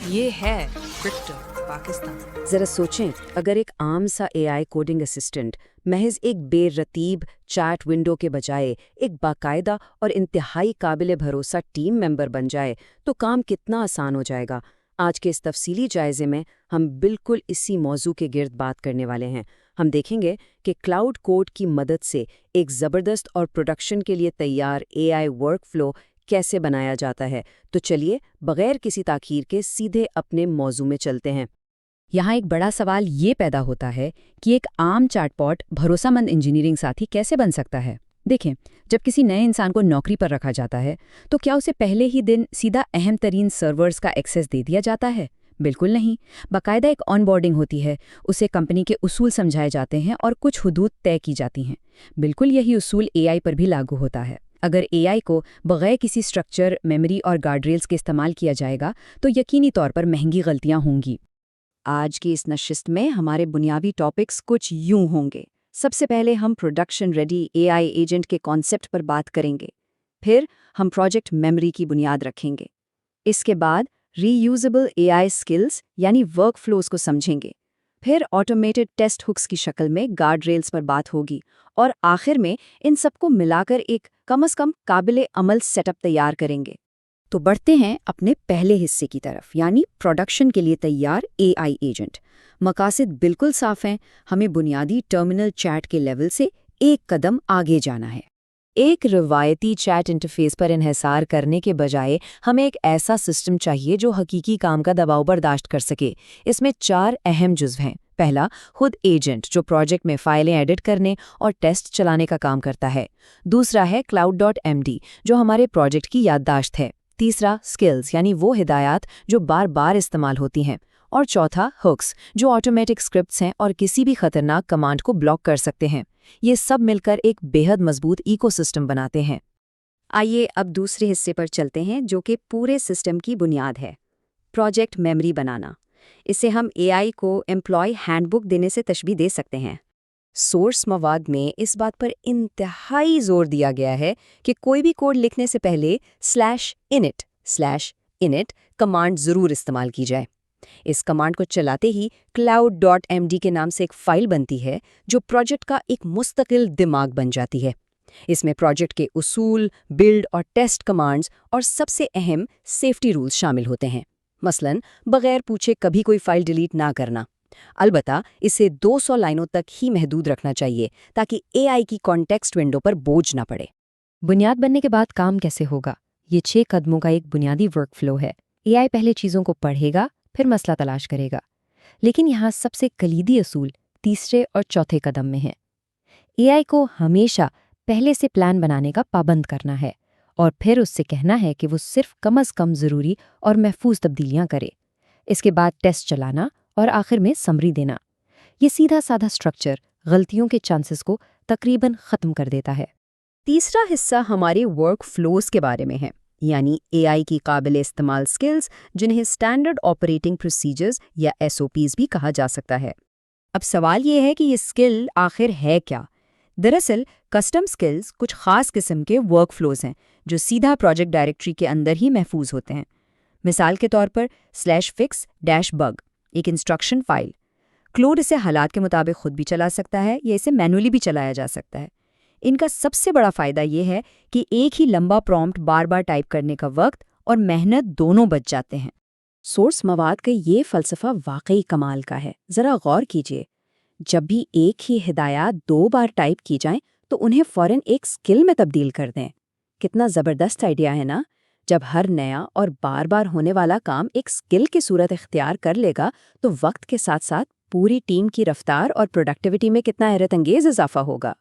یہ ہے کرپٹو پاکستان۔ ذرا سوچیں، اگر ایک عام سا اے آئی کوڈنگ اسسٹنٹ محض ایک بے رتیب چیٹ ونڈو کے بجائے ایک باقاعدہ اور انتہائی قابل بھروسہ ٹیم ممبر بن جائے تو کام کتنا آسان ہو جائے گا۔ آج کے اس تفصیلی جائزے میں ہم بالکل اسی موضوع کے گرد بات کرنے والے ہیں۔ ہم دیکھیں گے کہ کلاؤڈ کوڈ کی مدد سے ایک زبردست اور پروڈکشن کے لیے تیار اے آئی ورک فلو کیسے بنایا جاتا ہے۔ تو چلیے بغیر کسی تاخیر کے سیدھے اپنے موضوع میں چلتے ہیں۔ یہاں ایک بڑا سوال یہ پیدا ہوتا ہے کہ ایک عام چیٹ باٹ بھروسہ مند انجینئرنگ ساتھی کیسے بن سکتا ہے؟ دیکھیں، جب کسی نئے انسان کو نوکری پر رکھا جاتا ہے تو کیا اسے پہلے ہی دن سیدھا اہم ترین سرورز کا ایکسیس دے دیا جاتا ہے؟ بالکل نہیں۔ باقاعدہ ایک آن بورڈنگ ہوتی ہے، اسے کمپنی کے اصول سمجھائے جاتے ہیں اور کچھ حدود طے کی جاتی ہیں۔ بالکل یہی اصول اے آئی پر بھی لاگو ہوتا ہے۔ اگر اے آئی کو بغیر کسی اسٹرکچر، میموری اور گارڈ ریلز کے استعمال کیا جائے گا تو یقینی طور پر مہنگی غلطیاں ہوں گی۔ آج کی اس نشست میں ہمارے بنیادی ٹاپکس کچھ یوں ہوں گے۔ سب سے پہلے ہم پروڈکشن ریڈی اے آئی ایجنٹ کے کانسیپٹ پر بات کریں گے۔ پھر ہم پروجیکٹ میموری کی بنیاد رکھیں گے۔ اس کے بعد ری یوزیبل اے آئی سکلز یعنی ورک فلوز کو سمجھیں گے۔ پھر آٹومیٹڈ ٹیسٹ ہکس کی شکل میں گارڈ ریلز پر بات ہوگی، اور آخر میں ان سب کو ملا کر ایک کم از کم قابل عمل سیٹ اپ تیار کریں گے۔ تو بڑھتے ہیں اپنے پہلے حصے کی طرف، یعنی پروڈکشن کے لیے تیار اے آئی ایجنٹ۔ مقاصد بالکل صاف ہیں، ہمیں بنیادی ٹرمینل چیٹ کے لیول سے ایک قدم آگے جانا ہے۔ ایک روایتی چیٹ انٹرفیس پر انحصار کرنے کے بجائے ہمیں ایک ایسا سسٹم چاہیے جو حقیقی کام کا دباؤ برداشت کر سکے۔ اس میں 4 اہم جزو ہیں۔ پہلا، خود ایجنٹ جو پروجیکٹ میں فائلیں ایڈٹ کرنے اور ٹیسٹ چلانے کا کام کرتا ہے۔ دوسرا ہے cloud.md جو ہمارے پروجیکٹ کی یادداشت ہے۔ تیسرا، سکلز یعنی وہ ہدایات جو بار بار استعمال ہوتی ہیں۔ اور چوتھا، ہکس جو آٹومیٹک اسکرپٹس ہیں اور کسی بھی خطرناک کمانڈ کو بلاک کر سکتے ہیں۔ یہ سب مل کر ایک بے حد مضبوط ایکو سسٹم بناتے ہیں۔ آئیے اب دوسرے حصے پر چلتے ہیں جو کہ پورے سسٹم کی بنیاد ہے، پروجیکٹ میموری بنانا۔ اسے ہم اے آئی کو امپلائی ہینڈ بک دینے سے تشبیہ دے سکتے ہیں۔ سورس مواد میں اس بات پر انتہائی زور دیا گیا ہے کہ کوئی بھی کوڈ لکھنے سے پہلے /init کمانڈ ضرور استعمال کی جائے۔ اس کمانڈ کو چلاتے ہی cloud.md کے نام سے ایک فائل بنتی ہے جو پروجیکٹ کا ایک مستقل دماغ بن جاتی ہے۔ اس میں پروجیکٹ کے اصول، بلڈ اور ٹیسٹ کمانڈز اور سب سے اہم سیفٹی رولز شامل ہوتے ہیں۔ مثلاً بغیر پوچھے کبھی کوئی فائل ڈیلیٹ نہ کرنا۔ البتہ اسے 200 لائنوں تک ہی محدود رکھنا چاہیے تاکہ اے آئی کی کانٹیکسٹ ونڈو پر بوجھ نہ پڑے۔ بنیاد بننے کے بعد کام کیسے ہوگا؟ یہ 6 قدموں کا ایک بنیادی ورک فلو ہے۔ اے آئی پہلے چیزوں کو پڑھے گا، پھر مسئلہ تلاش کرے گا۔ لیکن یہاں سب سے کلیدی اصول تیسرے اور چوتھے قدم میں ہے۔ اے آئی کو ہمیشہ پہلے سے پلان بنانے کا پابند کرنا ہے اور پھر اس سے کہنا ہے کہ وہ صرف کم از کم ضروری اور محفوظ تبدیلیاں کرے۔ اس کے بعد ٹیسٹ چلانا اور آخر میں سمری دینا۔ یہ سیدھا سادہ سٹرکچر غلطیوں کے چانسز کو تقریباً ختم کر دیتا ہے۔ تیسرا حصہ ہمارے ورک فلوز کے بارے میں ہے، یعنی اے آئی کی قابل استعمال سکلز جنہیں اسٹینڈرڈ آپریٹنگ پروسیجرز یا SOPs بھی کہا جا سکتا ہے۔ اب سوال یہ ہے کہ یہ سکل آخر ہے کیا؟ دراصل کسٹم سکلز کچھ خاص قسم کے ورک فلوز ہیں جو سیدھا پروجیکٹ ڈائریکٹری کے اندر ہی محفوظ ہوتے ہیں۔ مثال کے طور پر /fix-bug ایک انسٹرکشن فائل۔ کلوڈ اسے حالات کے مطابق خود بھی چلا سکتا ہے یا اسے مینولی بھی چلایا جا سکتا ہے۔ ان کا سب سے بڑا فائدہ یہ ہے کہ ایک ہی لمبا پرومپٹ بار بار ٹائپ کرنے کا وقت اور محنت دونوں بچ جاتے ہیں۔ سورس مواد کا یہ فلسفہ واقعی کمال کا ہے۔ ذرا غور کیجیے، جب بھی ایک ہی ہدایات 2 بار ٹائپ کی جائیں تو انہیں فوراً ایک سکل میں تبدیل کر دیں۔ کتنا زبردست آئیڈیا ہے نا؟ جب ہر نیا اور بار بار ہونے والا کام ایک سکل کی صورت اختیار کر لے گا تو وقت کے ساتھ ساتھ پوری ٹیم کی رفتار اور پروڈکٹیوٹی میں کتنا حیرت انگیز اضافہ ہوگا۔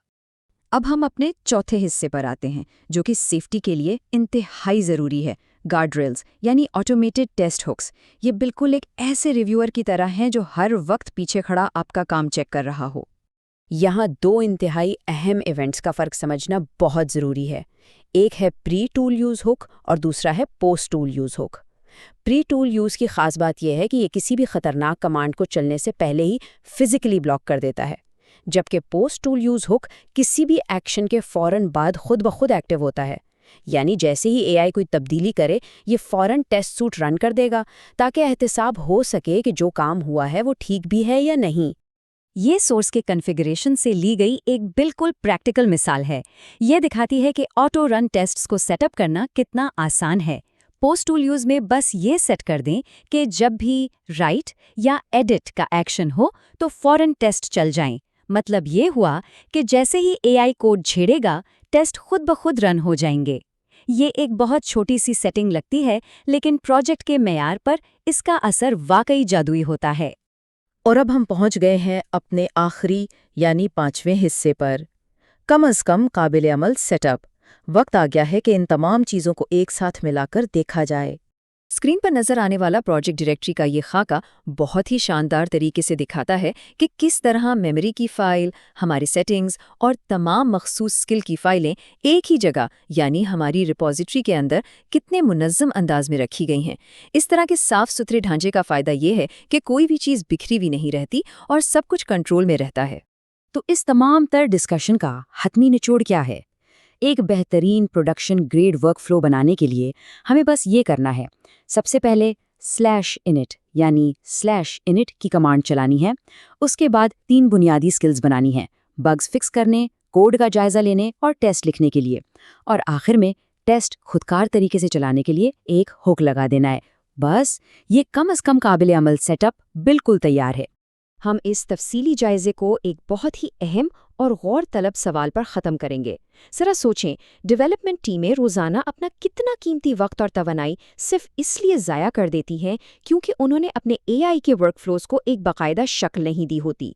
اب ہم اپنے چوتھے حصے پر آتے ہیں جو کہ سیفٹی کے لیے انتہائی ضروری ہے، گارڈ ریلز یعنی آٹومیٹڈ ٹیسٹ ہکس۔ یہ بالکل ایک ایسے ریویور کی طرح ہیں جو ہر وقت پیچھے کھڑا آپ کا کام چیک کر رہا ہو۔ یہاں 2 انتہائی اہم ایونٹس کا فرق سمجھنا بہت ضروری ہے۔ ایک ہے پری ٹول یوز ہک اور دوسرا ہے پوسٹ ٹول یوز ہک۔ پری ٹول یوز کی خاص بات یہ ہے کہ یہ کسی بھی خطرناک کمانڈ کو چلنے سے پہلے ہی فزیکلی بلاک کر دیتا ہے، جبکہ پوسٹ ٹول یوز ہک کسی بھی ایکشن کے فوراً بعد خود بخود ایکٹیو ہوتا ہے۔ یعنی جیسے ہی اے آئی کوئی تبدیلی کرے یہ فوراً ٹیسٹ سوٹ رن کر دے گا تاکہ احتساب ہو سکے کہ جو کام ہوا ہے وہ ٹھیک بھی ہے یا نہیں۔ یہ سورس کے کنفیگریشن سے لی گئی ایک بالکل پریکٹیکل مثال ہے۔ یہ دکھاتی ہے کہ آٹو رن ٹیسٹس کو سیٹ اپ کرنا کتنا آسان ہے۔ پوسٹ ٹول یوز میں بس یہ سیٹ کر دیں کہ جب بھی رائٹ یا ایڈٹ کا ایکشن ہو تو فوراً ٹیسٹ چل جائیں۔ مطلب یہ ہوا کہ جیسے ہی اے آئی کوڈ چھیڑے گا ٹیسٹ خود بخود رن ہو جائیں گے۔ یہ ایک بہت چھوٹی سی سیٹنگ لگتی ہے لیکن پروجیکٹ کے معیار پر اس کا اثر واقعی جادوئی ہوتا ہے۔ اور اب ہم پہنچ گئے ہیں اپنے آخری یعنی 5ویں حصے پر، کم از کم قابل عمل سیٹ اپ۔ وقت آ گیا ہے کہ ان تمام چیزوں کو ایک ساتھ ملا کر دیکھا جائے۔ اسکرین پر نظر آنے والا پروجیکٹ ڈائریکٹری کا یہ خاکہ بہت ہی شاندار طریقے سے دکھاتا ہے کہ کس طرح میموری کی فائل، ہماری سیٹنگز اور تمام مخصوص اسکل کی فائلیں ایک ہی جگہ یعنی ہماری ریپوزیٹری کے اندر کتنے منظم انداز میں رکھی گئی ہیں۔ اس طرح کے صاف ستھرے ڈھانچے کا فائدہ یہ ہے کہ کوئی بھی چیز بکھری ہوئی نہیں رہتی اور سب کچھ کنٹرول میں رہتا ہے۔ تو اس تمام تر ڈسکشن کا حتمی نچوڑ کیا ہے؟ ایک بہترین پروڈکشن گریڈ ورک فلو بنانے کے لیے ہمیں بس یہ کرنا ہے، سب سے پہلے /init یعنی /init کی کمانڈ چلانی ہے۔ اس کے بعد 3 بنیادی سکلز بنانی ہیں، بگز فکس کرنے، کوڈ کا جائزہ لینے اور ٹیسٹ لکھنے کے لیے، اور آخر میں ٹیسٹ خودکار طریقے سے چلانے کے لیے ایک ہک لگا دینا ہے۔ بس یہ کم از کم قابل عمل سیٹ اپ بالکل تیار ہے۔ ہم اس تفصیلی جائزے کو ایک بہت ہی اہم اور غور طلب سوال پر ختم کریں گے۔ ذرا سوچیں، ڈیولپمنٹ ٹیمیں روزانہ اپنا کتنا قیمتی وقت اور توانائی صرف اس لیے ضائع کر دیتی ہیں کیونکہ انہوں نے اپنے اے آئی کے ورک فلوز کو ایک باقاعدہ شکل نہیں دی ہوتی۔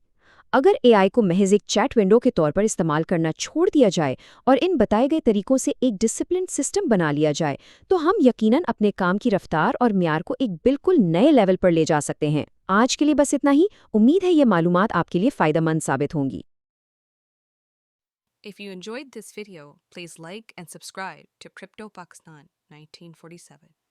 اگر اے آئی کو محض ایک چیٹ ونڈو کے طور پر استعمال کرنا چھوڑ دیا جائے اور ان بتائے گئے طریقوں سے ایک ڈسپلن سسٹم بنا لیا جائے تو ہم یقیناً اپنے کام کی رفتار اور معیار کو ایک بالکل نئے لیول پر لے جا سکتے ہیں۔ آج کے لیے بس اتنا ہی۔ امید ہے یہ معلومات آپ کے لیے فائدہ مند ثابت ہوں گی۔ If you enjoyed this video, please like and subscribe to Crypto Pakistan 1947.